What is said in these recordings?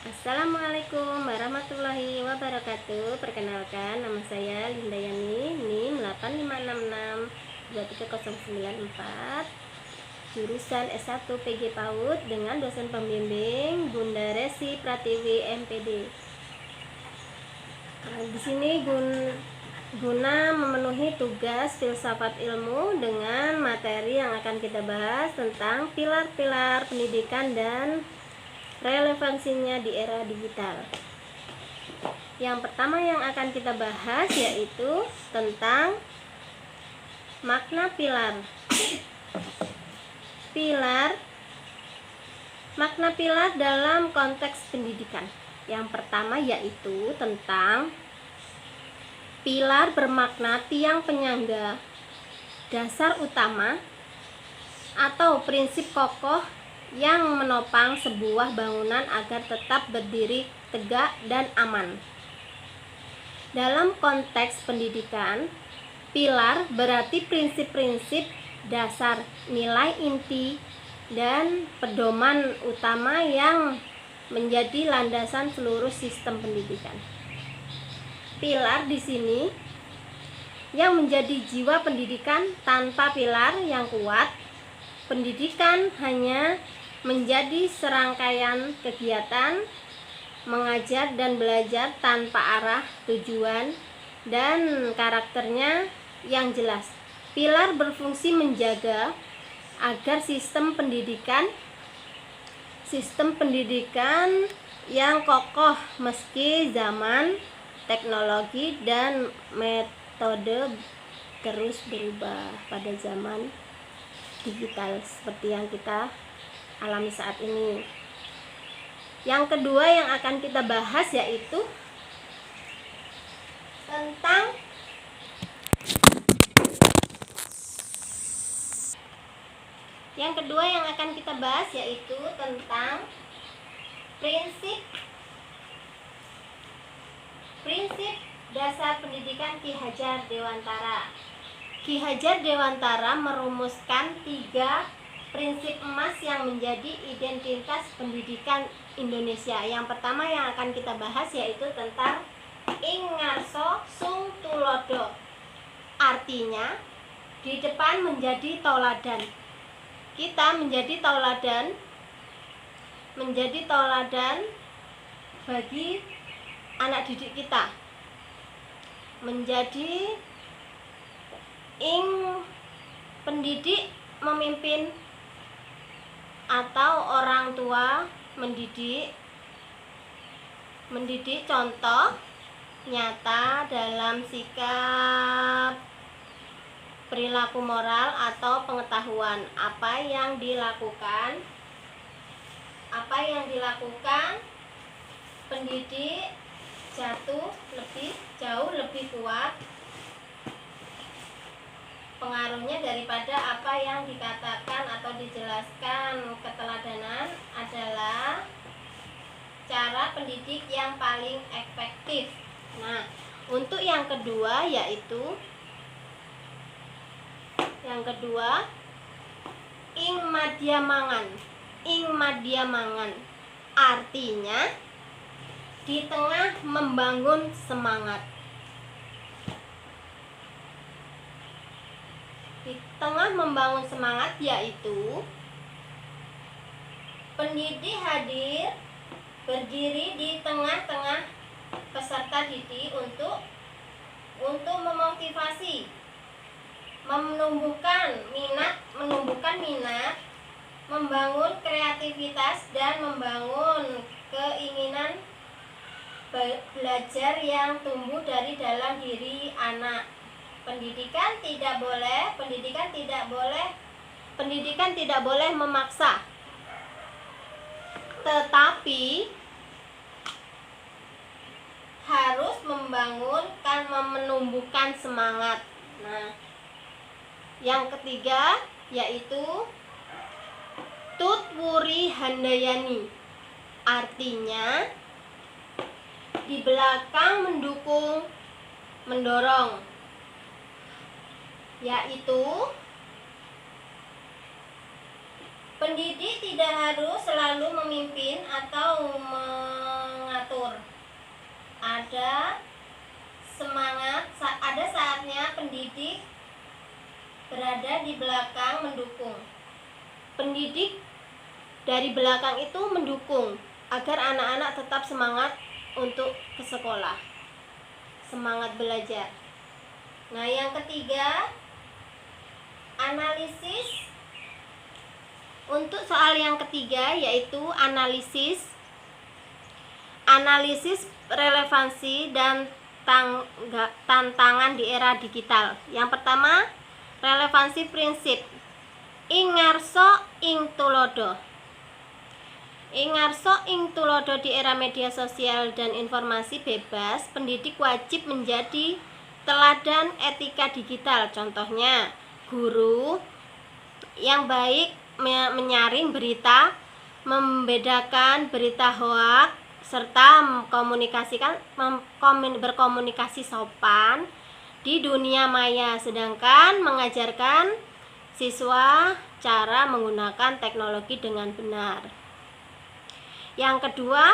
Assalamualaikum warahmatullahi wabarakatuh. Perkenalkan, nama saya Linda Yani, NIM 8566 23094, jurusan S1 PG PAUD dengan dosen pembimbing Bunda Resi Pratiwi MPD. Di sini guna memenuhi tugas filsafat ilmu dengan materi yang akan kita bahas tentang pilar-pilar pendidikan dan relevansinya di era digital. Yang pertama yang akan kita bahas yaitu tentang makna pilar. Makna pilar dalam konteks pendidikan. Yang pertama yaitu tentang pilar bermakna tiang penyangga, dasar utama atau prinsip kokoh yang menopang sebuah bangunan agar tetap berdiri tegak dan aman. Dalam konteks pendidikan, pilar berarti prinsip-prinsip dasar, nilai inti, dan pedoman utama yang menjadi landasan seluruh sistem pendidikan. Pilar di sini yang menjadi jiwa pendidikan. Tanpa pilar yang kuat, pendidikan hanya menjadi serangkaian kegiatan mengajar dan belajar tanpa arah, tujuan, dan karakternya yang jelas. Pilar berfungsi menjaga agar sistem pendidikan yang kokoh meski zaman, teknologi, dan metode terus berubah pada zaman digital seperti yang kita alami saat ini. Yang kedua yang akan kita bahas yaitu tentang prinsip dasar pendidikan Ki Hajar Dewantara. Ki Hajar Dewantara merumuskan 3 prinsip emas yang menjadi identitas pendidikan Indonesia. Yang pertama yang akan kita bahas yaitu tentang ing ngarso sung tulodo. Artinya di depan menjadi tauladan. Kita menjadi tauladan bagi anak didik kita. Menjadi ing pendidik memimpin atau orang tua mendidik contoh nyata dalam sikap, perilaku moral atau pengetahuan. Apa yang dilakukan pendidik jauh lebih kuat pengaruhnya daripada apa yang dikatakan atau dijelaskan. Keteladanan adalah cara pendidik yang paling efektif. Nah, untuk yang kedua yaitu ing madyamangan. Artinya di tengah membangun semangat. Di tengah membangun semangat yaitu pendidik hadir berdiri di tengah-tengah peserta didik untuk memotivasi, menumbuhkan minat, membangun kreativitas, dan membangun keinginan belajar yang tumbuh dari dalam diri anak. Pendidikan tidak boleh memaksa, tetapi harus menumbuhkan semangat. Nah, yang ketiga yaitu Tut Wuri Handayani. Artinya di belakang mendukung, mendorong, yaitu pendidik tidak harus selalu memimpin atau ada saatnya pendidik berada di belakang mendukung. Pendidik dari belakang itu mendukung agar anak-anak tetap semangat untuk ke sekolah, semangat belajar. Nah, yang ketiga, analisis. Untuk soal yang ketiga yaitu analisis relevansi dan tantangan di era digital. Yang pertama, relevansi prinsip. Ing ngarsa ing tulodo. Ing ngarsa ing tulodo di era media sosial dan informasi bebas, pendidik wajib menjadi teladan etika digital. Contohnya, guru yang baik menyaring berita, membedakan berita hoak, serta berkomunikasi sopan di dunia maya, sedangkan mengajarkan siswa cara menggunakan teknologi dengan benar. Yang kedua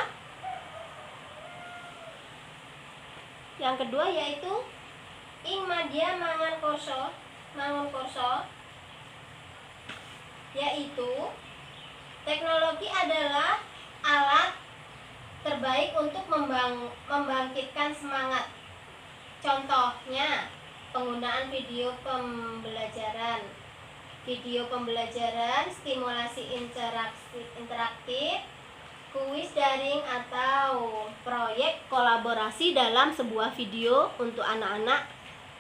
yaitu ing madya mangun korso, yaitu teknologi adalah alat terbaik untuk membangkitkan semangat. Contohnya, penggunaan video pembelajaran, stimulasi interaktif, kuis daring atau proyek kolaborasi dalam sebuah video untuk anak-anak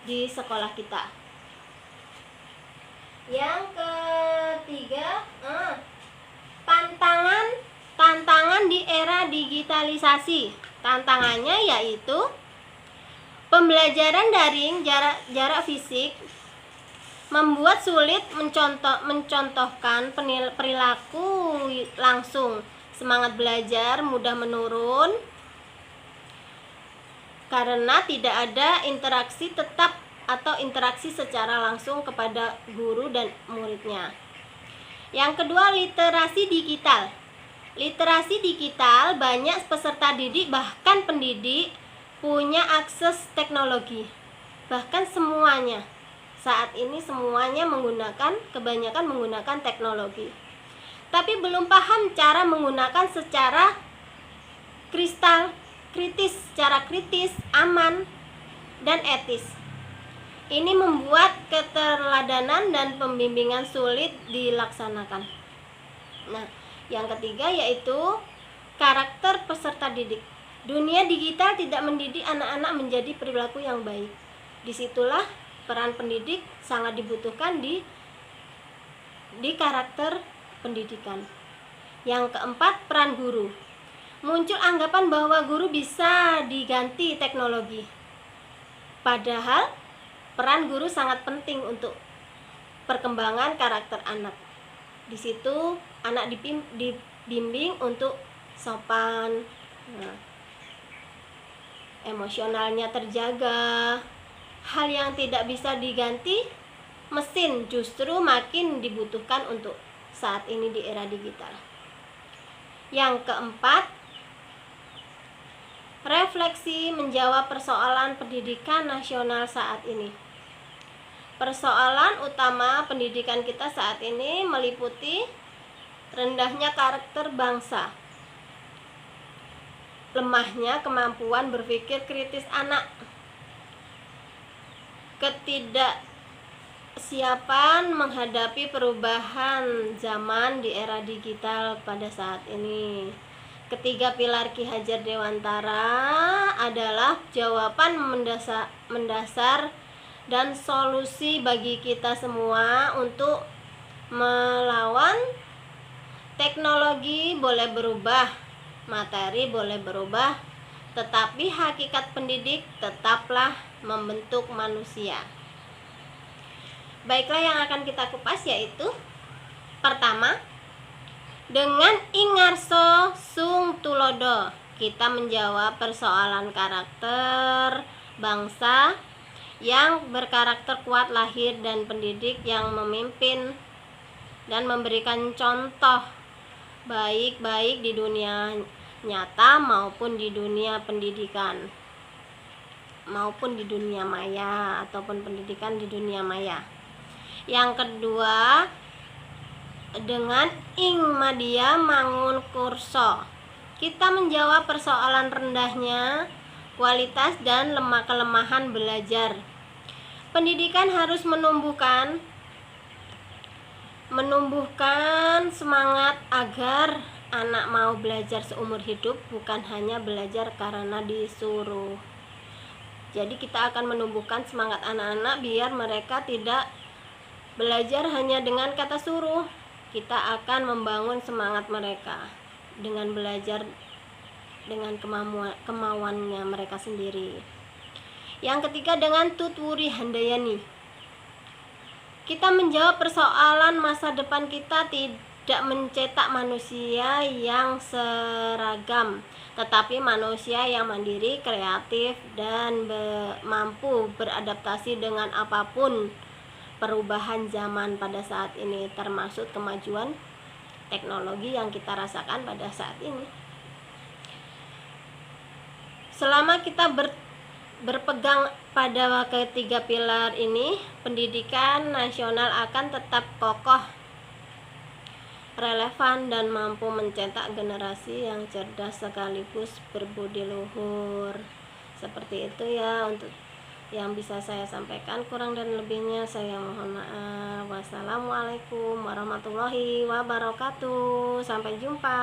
di sekolah kita. Yang ketiga, tantangan di era digitalisasi. Tantangannya yaitu pembelajaran daring jarak fisik membuat sulit mencontohkan perilaku langsung. Semangat belajar mudah menurun karena tidak ada interaksi tetap atau interaksi secara langsung kepada guru dan muridnya. Yang kedua, literasi digital. Literasi digital, banyak peserta didik bahkan pendidik punya akses teknologi. Bahkan semuanya. Saat ini semuanya kebanyakan menggunakan teknologi. Tapi belum paham cara menggunakan secara kritis, aman, dan etis. Ini membuat keteladanan dan pembimbingan sulit dilaksanakan. Nah, yang ketiga yaitu karakter peserta didik. Dunia digital tidak mendidik anak-anak menjadi perilaku yang baik. Disitulah peran pendidik sangat dibutuhkan di karakter pendidikan. Yang keempat, peran guru. Muncul anggapan bahwa guru bisa diganti teknologi. Padahal peran guru sangat penting untuk perkembangan karakter anak. Di situ anak dibimbing untuk sopan, emosionalnya terjaga. Hal yang tidak bisa diganti mesin justru makin dibutuhkan untuk saat ini di era digital. Yang keempat, refleksi menjawab persoalan pendidikan nasional saat ini. Persoalan utama pendidikan kita saat ini meliputi rendahnya karakter bangsa, lemahnya kemampuan berpikir kritis anak, ketidaksiapan menghadapi perubahan zaman di era digital pada saat ini. Ketiga pilar Ki Hajar Dewantara adalah jawaban mendasar dan solusi bagi kita semua untuk melawan teknologi. Boleh berubah, materi boleh berubah, tetapi hakikat pendidik tetaplah membentuk manusia. Baiklah, yang akan kita kupas yaitu pertama, dengan ing ngarsa sung tulodo, kita menjawab persoalan karakter bangsa yang berkarakter kuat, lahir dan pendidik yang memimpin dan memberikan contoh baik-baik di dunia nyata maupun di dunia pendidikan. maupun di dunia maya ataupun pendidikan di dunia maya. Yang kedua, dengan ing madya mangun kurso, kita menjawab persoalan rendahnya kualitas dan kelemahan belajar. Pendidikan harus menumbuhkan semangat agar anak mau belajar seumur hidup, bukan hanya belajar karena disuruh. Jadi kita akan menumbuhkan semangat anak-anak biar mereka tidak belajar hanya dengan kata suruh. Kita akan membangun semangat mereka dengan belajar dengan kemauannya mereka sendiri. Yang ketiga, dengan tutwuri handayani, kita menjawab persoalan masa depan. Kita tidak mencetak manusia yang seragam, tetapi manusia yang mandiri, kreatif, dan mampu beradaptasi dengan apapun perubahan zaman pada saat ini, termasuk kemajuan teknologi yang kita rasakan pada saat ini. Selama kita berpegang pada ketiga pilar ini, pendidikan nasional akan tetap kokoh, relevan, dan mampu mencetak generasi yang cerdas sekaligus berbudi luhur. Seperti itu ya untuk yang bisa saya sampaikan. Kurang dan lebihnya saya mohon maaf. Wassalamualaikum warahmatullahi wabarakatuh. Sampai jumpa.